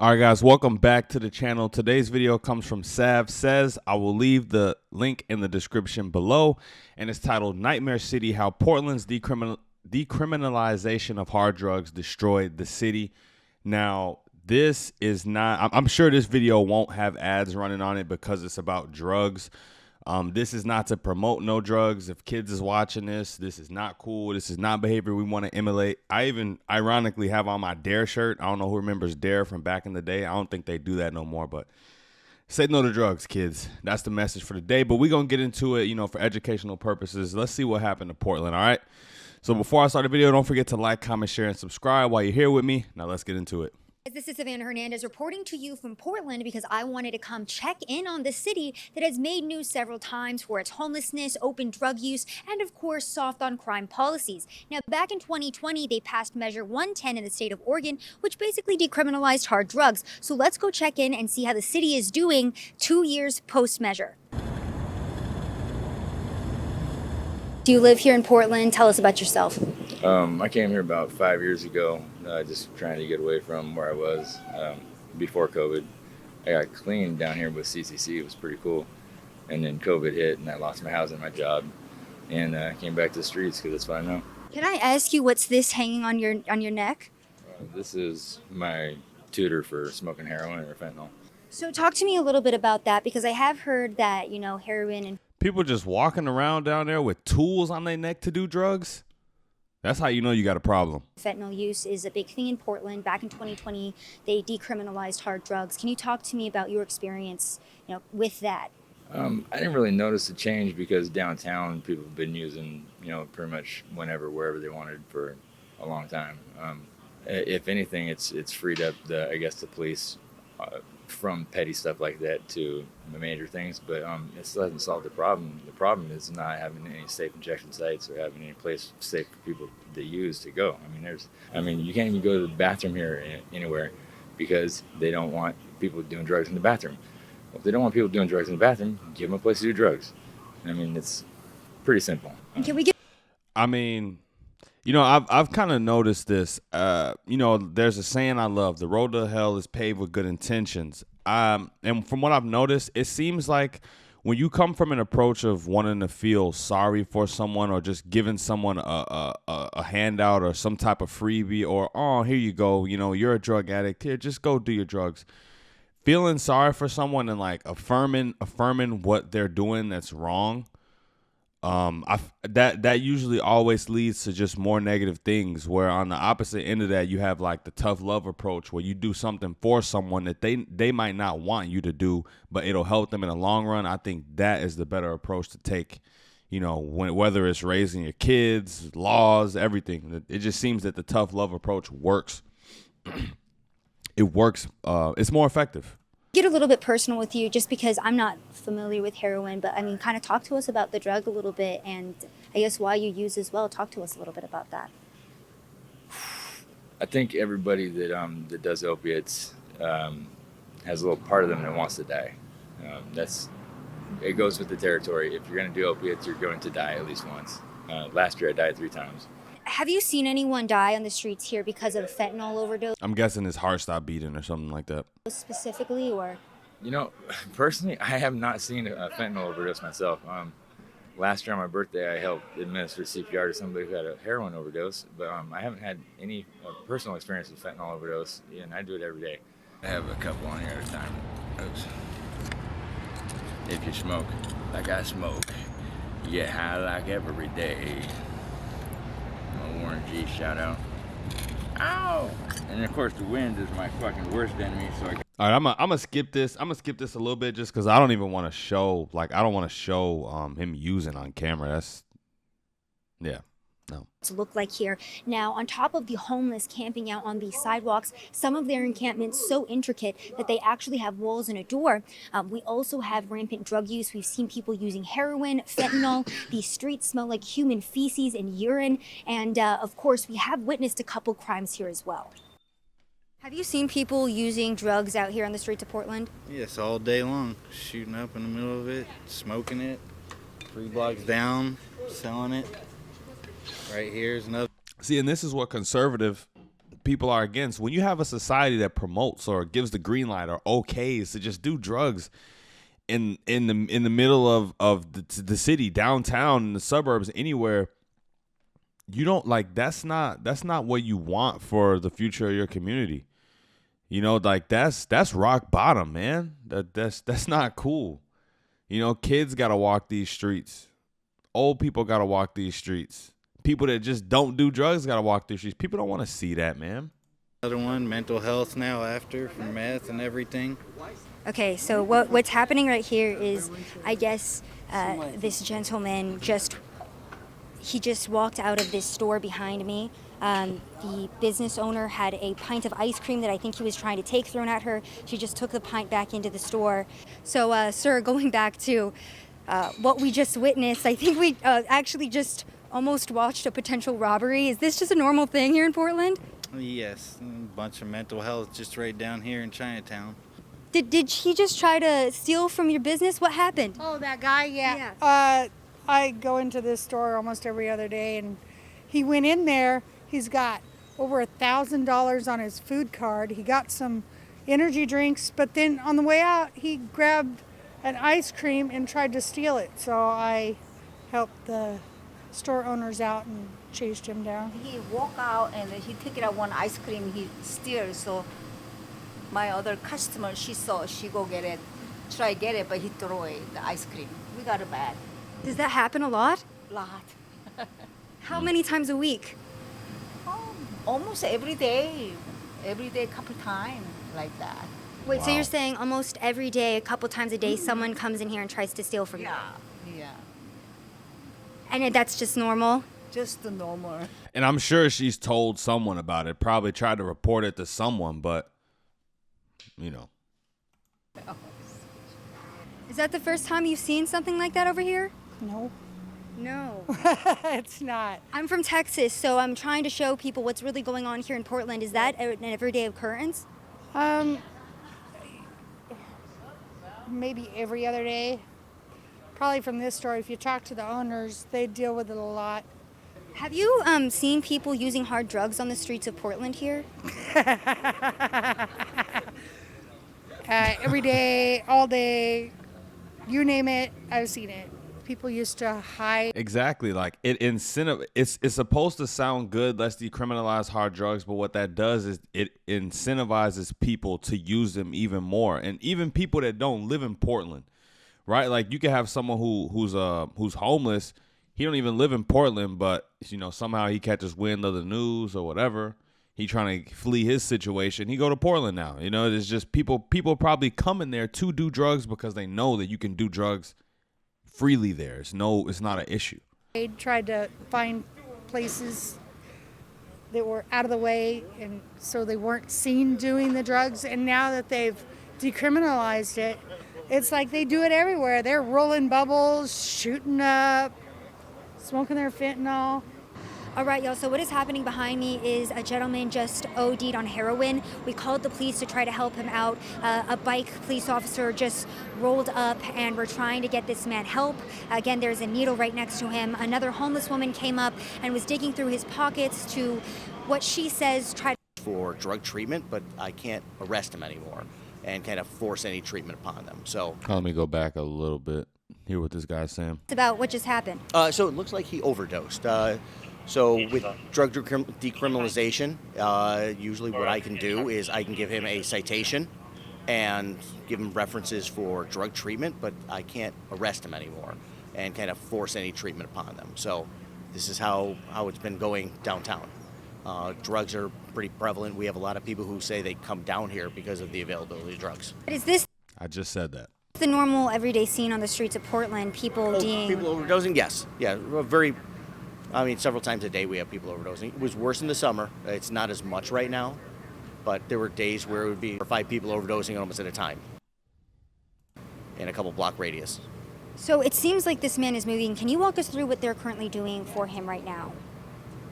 All right, guys, welcome back to the channel. Today's video comes from Sav Says. I will leave the link in the description below, and it's titled Nightmare City, How Portland's Decriminalization of Hard Drugs Destroyed the City. Now, this is not, I'm sure this video won't have ads running on it because it's about drugs. This is not to promote no drugs. If kids is watching this, this is not cool. This is not behavior we want to emulate. I even ironically have on my Dare shirt. I don't know who remembers Dare from back in the day. I don't think they do that no more, but say no to drugs, kids. That's the message for the day. But we're going to get into it, for educational purposes. Let's see what happened to Portland, all right? So before I start the video, don't forget to like, comment, share, and subscribe while you're here with me. Now let's get into it. This is Savannah Hernandez reporting to you from Portland because I wanted to come check in on the city that has made news several times for its homelessness, open drug use, and of course, soft on crime policies. Now, back in 2020, they passed Measure 110 in the state of Oregon, which basically decriminalized hard drugs. So let's go check in and see how the city is doing 2 years post-measure. Do you live here in Portland? Tell us about yourself. I came here about 5 years ago, just trying to get away from where I was before COVID. I got clean down here with CCC. It was pretty cool. And then COVID hit, and I lost my house and my job, and came back to the streets because that's what I know. Can I ask you what's this hanging on your neck? This is my tutor for smoking heroin or fentanyl. So talk to me a little bit about that, because I have heard that, heroin and People just walking around down there with tools on their neck to do drugs. That's how you know you got a problem. fentanyl use is a big thing in Portland. Back in 2020, they decriminalized hard drugs. Can you talk to me about your experience, with that? I didn't really notice a change because downtown people have been using, pretty much whenever, wherever they wanted for a long time. If anything, it's freed up the police from petty stuff like that to major things, but it still hasn't solved the problem. The problem is not having any safe injection sites or having any place safe for people to use to go. You can't even go to the bathroom here anywhere because they don't want people doing drugs in the bathroom. Well, if they don't want people doing drugs in the bathroom, give them a place to do drugs. It's pretty simple. And can we get? I've kind of noticed this. There's a saying I love: the road to hell is paved with good intentions. And from what I've noticed, it seems like when you come from an approach of wanting to feel sorry for someone or just giving someone a handout or some type of freebie or, oh, here you go, you're a drug addict, here, just go do your drugs. Feeling sorry for someone and like affirming what they're doing that's wrong. That usually always leads to just more negative things, where on the opposite end of that you have like the tough love approach, where you do something for someone that they might not want you to do, but it'll help them in the long run. I think that is the better approach to take, whether it's raising your kids, laws, everything. It just seems that the tough love approach works. It works. It's more effective. Get a little bit personal with you, just because I'm not familiar with heroin, but kind of talk to us about the drug a little bit, and I guess why you use as well. Talk to us a little bit about that. I think everybody that does opiates has a little part of them that wants to die. It goes with the territory. If you're going to do opiates, you're going to die at least once. Last year I died 3 times. Have you seen anyone die on the streets here because of fentanyl overdose? I'm guessing his heart stopped beating or something like that. Specifically, or? Personally, I have not seen a fentanyl overdose myself. Last year on my birthday, I helped administer CPR to somebody who had a heroin overdose, but I haven't had any personal experience with fentanyl overdose, and I do it every day. I have a couple on here at a time. Oops. If you smoke like I smoke, you get high like every day. Warren G, shout out. Ow! And of course the wind is my fucking worst enemy, so all right, I'm gonna skip this. I'm gonna skip this a little bit just because I don't even want to show, I don't want to show him using on camera. That's, yeah, no. To look like here. Now, on top of the homeless camping out on these sidewalks, some of their encampments so intricate that they actually have walls and a door. We also have rampant drug use. We've seen people using heroin, fentanyl. These streets smell like human feces and urine. And of course, we have witnessed a couple crimes here as well. Have you seen people using drugs out here on the streets of Portland? Yes, all day long. Shooting up in the middle of it, smoking it, 3 blocks down, selling it. Right here is another. See, and this is what conservative people are against. When you have a society that promotes or gives the green light or okays to just do drugs in the middle of the city, downtown, in the suburbs, anywhere, you don't like that's not what you want for the future of your community. You know, like that's rock bottom, man. That's not cool. You know, kids gotta walk these streets. Old people gotta walk these streets. People that just don't do drugs gotta walk these streets. People don't want to see that, man. Another one, mental health now after from meth and everything. Okay, so what's happening right here is, I guess, this gentleman just walked out of this store behind me. The business owner had a pint of ice cream that I think he was trying to take thrown at her. She just took the pint back into the store. So, sir, going back to what we just witnessed, I think we actually just almost watched a potential robbery. Is this just a normal thing here in Portland? Yes, a bunch of mental health just right down here in Chinatown. Did he just try to steal from your business? What happened? Oh, that guy? Yeah. I go into this store almost every other day, and he went in there. He's got over $1,000 on his food card. He got some energy drinks, but then on the way out, he grabbed an ice cream and tried to steal it. So I helped the store owners out and chased him down. He walked out and he took out one ice cream he steal. So my other customer, she saw, she go get it, try get it, but he throw away the ice cream. We got it bad. Does that happen a lot? Lot. How many times a week? Almost every day, a couple times like that. Wait, so Wow. you're saying almost every day, a couple times a day, someone comes in here and tries to steal from you? Yeah, And that's just normal? just the normal. And I'm sure she's told someone about it, probably tried to report it to someone, but, you know. Is that the first time you've seen something like that over here? No, No. it's not. I'm from Texas, so I'm trying to show people what's really going on here in Portland. Is that an everyday occurrence? Maybe every other day. Probably from this store. If you talk to the owners, they deal with it a lot. Have you seen people using hard drugs on the streets of Portland here? Every day, all day, you name it, I've seen it. People used to hide. Exactly. Like it's supposed to sound good. Let's decriminalize hard drugs. But what that does is it incentivizes people to use them even more. And even people that don't live in Portland, right? Like you can have someone who's homeless. He don't even live in Portland, but you know, somehow he catches wind of the news or whatever. He trying to flee his situation. He go to Portland now. You know, it's just people probably coming there to do drugs because they know that you can do drugs freely there. It's not an issue. They tried to find places that were out of the way, and so they weren't seen doing the drugs. And now that they've decriminalized it, it's like they do it everywhere. They're rolling bubbles, shooting up, smoking their fentanyl. All right, y'all, so what is happening behind me is a gentleman just OD'd on heroin. We called the police to try to help him out. A bike police officer just rolled up, and we're trying to get this man help. Again, there's a needle right next to him. Another homeless woman came up and was digging through his pockets to, what she says, try for drug treatment, but I can't arrest them anymore and kind of force any treatment upon them. So, Let me go back a little bit. Hear what this guy's saying. about what just happened. so it looks like he overdosed. So with drug decriminalization, usually what I can do is I can give him a citation and give him references for drug treatment, but I can't arrest him anymore and kind of force any treatment upon them. So this is how it's been going downtown. Drugs are pretty prevalent. We have a lot of people who say they come down here because of the availability of drugs. Is this I just said that. the normal everyday scene on the streets of Portland? People People overdosing? Yes. Yeah, several times a day we have people overdosing. It was worse in the summer. It's not as much right now, but there were days where it would be 4 or 5 people overdosing almost at a time in a couple block radius. So it seems like this man is moving. Can you walk us through what they're currently doing for him right now?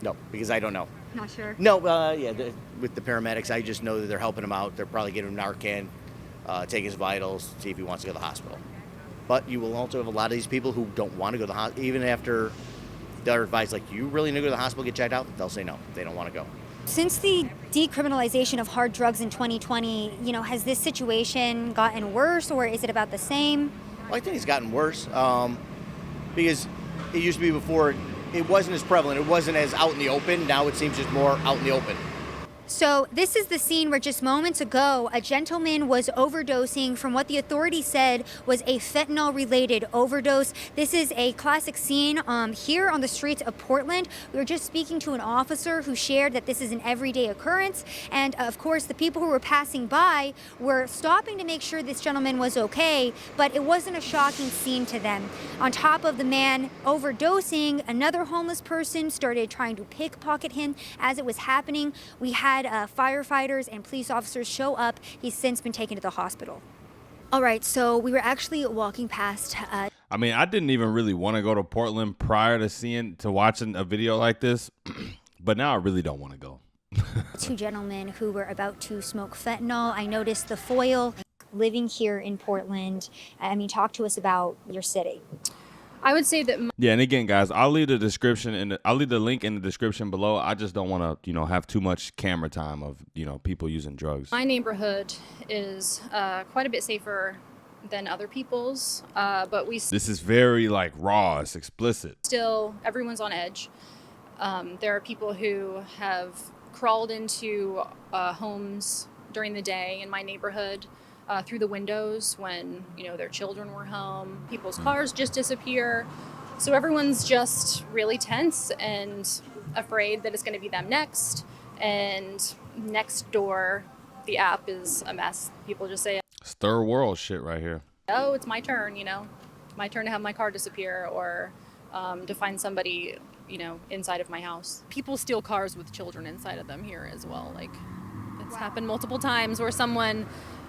No, because I don't know. Not sure. No, with the paramedics, I just know that they're helping him out. They're probably giving him Narcan, take his vitals, see if he wants to go to the hospital. But you will also have a lot of these people who don't want to go to the hospital, even after they're advised, like, you really need to go to the hospital, get checked out? They'll say no, they don't want to go. Since the decriminalization of hard drugs in 2020, has this situation gotten worse or is it about the same? Well, I think it's gotten worse because it used to be before it wasn't as prevalent. It wasn't as out in the open. Now it seems just more out in the open. So this is the scene where just moments ago, a gentleman was overdosing from what the authorities said was a fentanyl-related overdose. This is a classic scene here on the streets of Portland. We were just speaking to an officer who shared that this is an everyday occurrence. And of course, the people who were passing by were stopping to make sure this gentleman was okay, but it wasn't a shocking scene to them. On top of the man overdosing, another homeless person started trying to pickpocket him as it was happening. We had firefighters and police officers show up. He's since been taken to the hospital. All right, so we were actually walking past. I mean, I didn't even really want to go to Portland prior to watching a video like this, but now I really don't want to go. Two gentlemen who were about to smoke fentanyl. I noticed the foil. Living here in Portland, talk to us about your city. I would say that. Yeah, and again, guys, I'll leave the description and I'll leave the link in the description below. I just don't want to, have too much camera time of, people using drugs. My neighborhood is quite a bit safer than other people's, but this is very raw, it's explicit. Still, everyone's on edge. There are people who have crawled into homes during the day in my neighborhood. Through the windows when, their children were home. People's cars just disappear. So everyone's just really tense and afraid that it's going to be them next. And next door, the app is a mess. People just say, It's third world shit right here. oh, it's my turn, my turn to have my car disappear or to find somebody, inside of my house. People steal cars with children inside of them here as well. It's happened multiple times where someone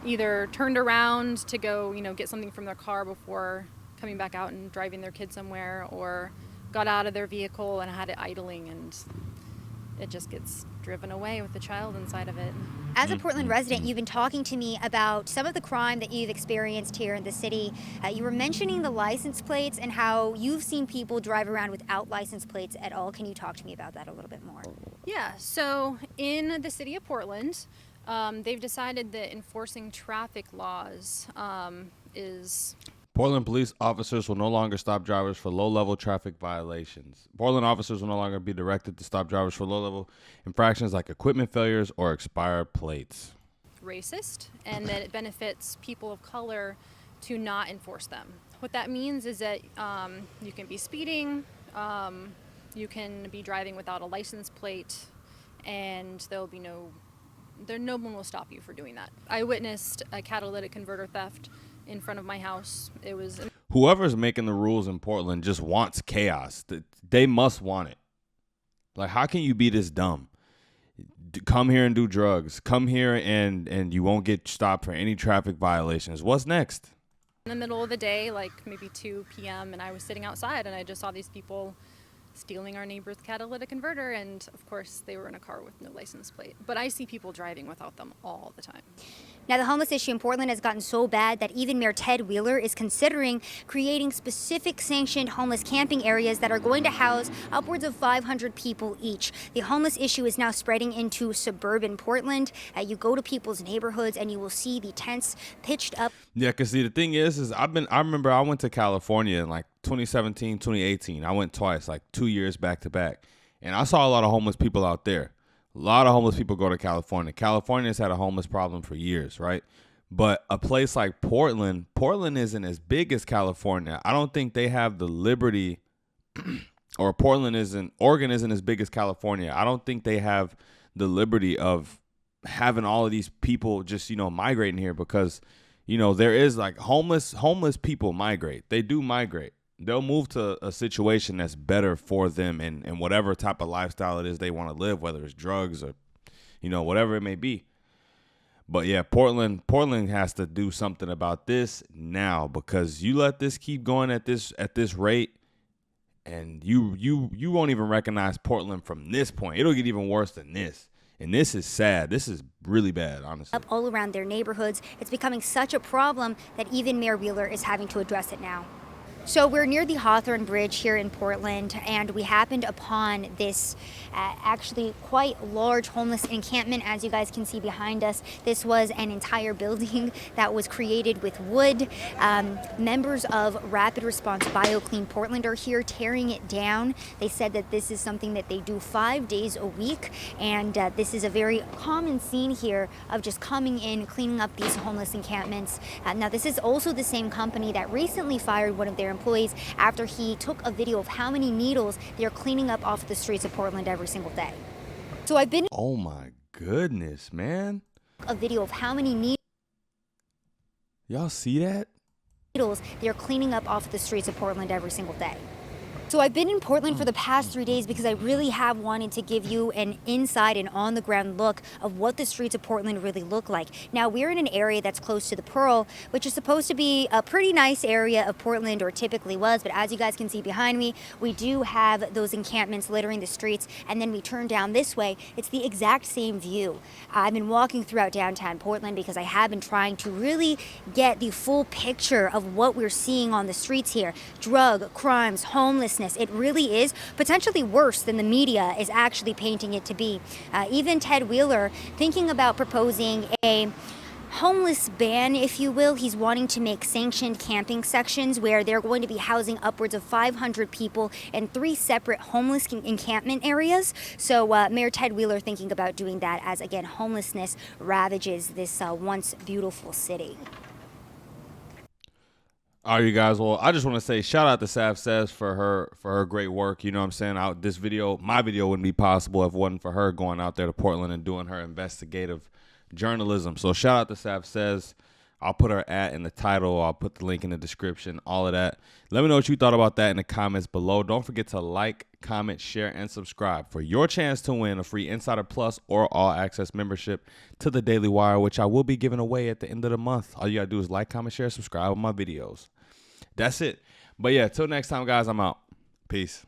either turned around to go, get something from their car before coming back out and driving their kid somewhere, or got out of their vehicle and had it idling, and it just gets driven away with the child inside of it. As a Portland resident, you've been talking to me about some of the crime that you've experienced here in the city. You were mentioning the license plates and how you've seen people drive around without license plates at all. Can you talk to me about that a little bit more? Yeah, so in the city of Portland, they've decided that enforcing traffic laws is... Portland police officers will no longer stop drivers for low-level traffic violations. Portland officers will no longer be directed to stop drivers for low-level infractions like equipment failures or expired plates. Racist, and that it benefits people of color to not enforce them. What that means is that you can be speeding, you can be driving without a license plate, and no one will stop you for doing that. I witnessed a catalytic converter theft in front of my house. It was... Whoever's making the rules in Portland just wants chaos. They must want it. How can you be this dumb? Come here and do drugs. Come here and you won't get stopped for any traffic violations. What's next? In the middle of the day, maybe 2 p.m., and I was sitting outside and I just saw these people stealing our neighbor's catalytic converter, and of course they were in a car with no license plate. But I see people driving without them all the time. Now, the homeless issue in Portland has gotten so bad that even Mayor Ted Wheeler is considering creating specific sanctioned homeless camping areas that are going to house upwards of 500 people each. The homeless issue is now spreading into suburban Portland. You go to people's neighborhoods and you will see the tents pitched up. Yeah, because see, the thing is I remember I went to California in 2017, 2018. I went twice, 2 years back to back. And I saw a lot of homeless people out there. A lot of homeless people go to California. California's had a homeless problem for years, right? But a place like Portland isn't as big as California. I don't think they have the liberty, or Oregon isn't as big as California. I don't think they have the liberty of having all of these people just, migrating here because, there is homeless people migrate. They do migrate. They'll move to a situation that's better for them and whatever type of lifestyle it is they want to live, whether it's drugs or, whatever it may be. But yeah, Portland has to do something about this now, because you let this keep going at this rate, and you won't even recognize Portland from this point. It'll get even worse than this. And this is sad. This is really bad, honestly. Up all around their neighborhoods. It's becoming such a problem that even Mayor Wheeler is having to address it now. So we're near the Hawthorne Bridge here in Portland, and we happened upon this actually quite large homeless encampment. As you guys can see behind us, this was an entire building that was created with wood. Members of Rapid Response BioClean Portland are here tearing it down. They said that this is something that they do 5 days a week, and this is a very common scene here of just coming in, cleaning up these homeless encampments. Now, this is also the same company that recently fired one of their employees after he took a video of how many needles they're cleaning up off the streets of Portland every single day. So I've been Oh my goodness, man. a video of how many Y'all see that? needles they're cleaning up off the streets of Portland every single day. So I've been in Portland for the past 3 days because I really have wanted to give you an inside and on the ground look of what the streets of Portland really look like. Now, we're in an area that's close to the Pearl, which is supposed to be a pretty nice area of Portland, or typically was, but as you guys can see behind me, we do have those encampments littering the streets, and then we turn down this way, it's the exact same view. I've been walking throughout downtown Portland because I have been trying to really get the full picture of what we're seeing on the streets here. Drug, crimes, homelessness. It really is potentially worse than the media is actually painting it to be. Even Ted Wheeler thinking about proposing a homeless ban, if you will. He's wanting to make sanctioned camping sections where they're going to be housing upwards of 500 people in 3 separate homeless encampment areas. So Mayor Ted Wheeler thinking about doing that as, again, homelessness ravages this once beautiful city. All right, you guys. Well, I just want to say shout out to Sav Says for her great work. You know what I'm saying? My video wouldn't be possible if it wasn't for her going out there to Portland and doing her investigative journalism. So shout out to Sav Says. I'll put her in the title. I'll put the link in the description, all of that. Let me know what you thought about that in the comments below. Don't forget to like, comment, share, and subscribe for your chance to win a free Insider Plus or All Access membership to the Daily Wire, which I will be giving away at the end of the month. All you got to do is like, comment, share, subscribe on my videos. That's it. But yeah, till next time, guys, I'm out. Peace.